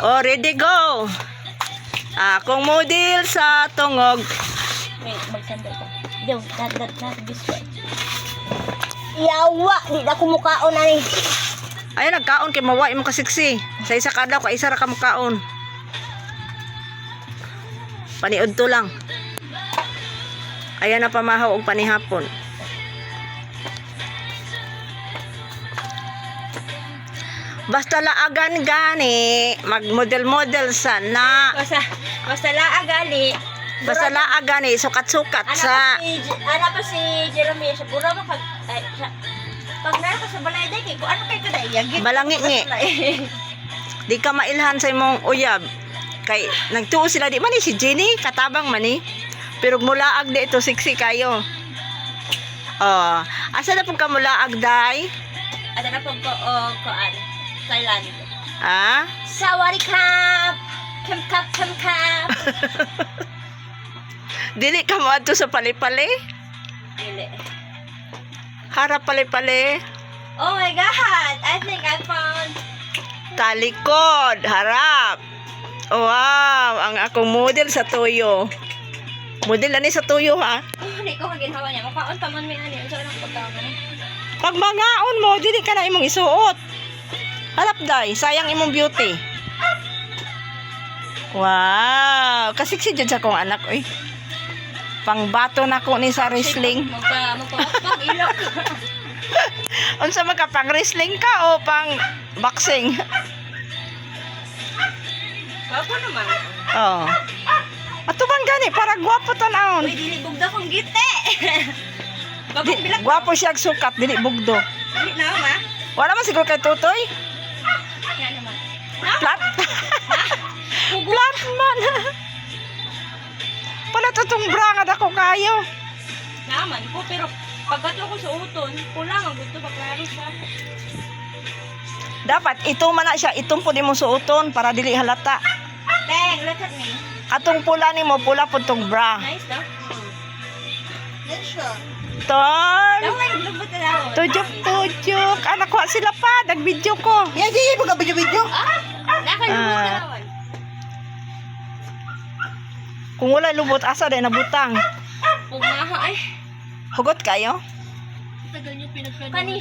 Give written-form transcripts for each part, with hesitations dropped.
Oh, ready, go. Kung model sa tungog. Wait, magsandal ka. Yo, that, this way. Yawa, di na kumukaon na ni. Ay, nagkaon kay mawai mo kasiksi. Sa isa ka daw, ka isa ra ka mukaon. Paniod to lang. Ayan na pamahaw og panihapon. Basta laagan gani, mag-model-model sana. Basta laagali. Basta laagan sukat-sukat sa... Ana pa si Jeremy, sa pura mo pag nara ka sa balay day, kung ano kay kada iyagit. Malangi ngi. Di ka mailhan sa imong uyab. Kay nagtuo sila di man si Jenny, katabang man ni. Pero mulaag di ito siksi kayo. Oh, asa na pud ka mulaag day? Ada na pag koan. Thailand. Sawadikap! Kap. Dili ka mo adto sa pali-pali? Dili. Harap pali-pali. Oh my God! I think I found... Talikod, harap. Wow, ang akong model sa tuyo. Model ani sa tuyo ha? Oh, hindi ko kaginawa niya. Makaon pa man may ani. Ang sarang pagkaman. Pag mangaon mo, dili ka na imong isuot. Harap day, sayang imong beauty. Wow, kasiksi jud sa kong anak oy. Pangbato na ko ni sa wrestling. Magpapang ilok. Unsa man ka pang wrestling ka o pang boxing? Gwapo naman. Oh. Ato bang gani para gwapo tan-aon. Uy, dili bugda kong gite. Bagong bilak. Gwapo siya sukat, dili bugdo. Dili na ma. Wala man siguro kay Tutoy. Yan naman. Flat. Flat man. Pala tutong brangad ako kayo. Naman ko, pero pagkato ko sa uton, pula ang gusto paklaro siya. Dapat ito man na siya, itong pudi mo suoton para dili halata. Dang, look at me. Katong pula ni mo, pula po tong bra. Nice, no? Nice siya. Ton. Dawan, naglubot na daw. Tujuk. Anak ko sila pa, nag-video ko. Yan, di ba ka video-video? Nakalubot na dawan. Kung wala lubot, asa din nabutang. Pumaha ay. Hugot kayo? Kani.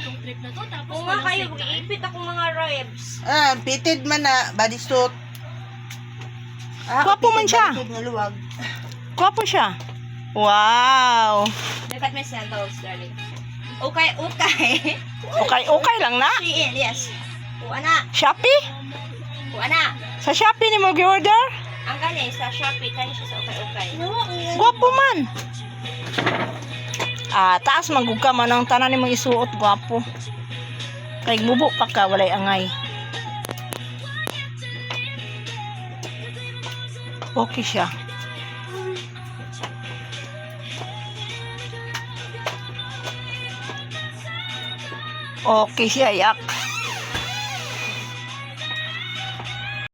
Kung nga kayo, mag-iipit akong mga ribs. Fitted man na bodysuit. Gwapo man siya. Bodysuit na luwag. Gwapo siya. Wow. Look at my sandals, darling. Okay. Okay lang na. Shein, yes. Kuha na. Shopee? Kuha na. Sa Shopee ni mo gi-order? Ang kani sa Shopee, kani siya sa okay. Gwapo man. Taas manggug ka man ang tanan nimong isuot, gwapo. Kay mubo pa ka, walay angay. Okay siya. Okay siya, yak.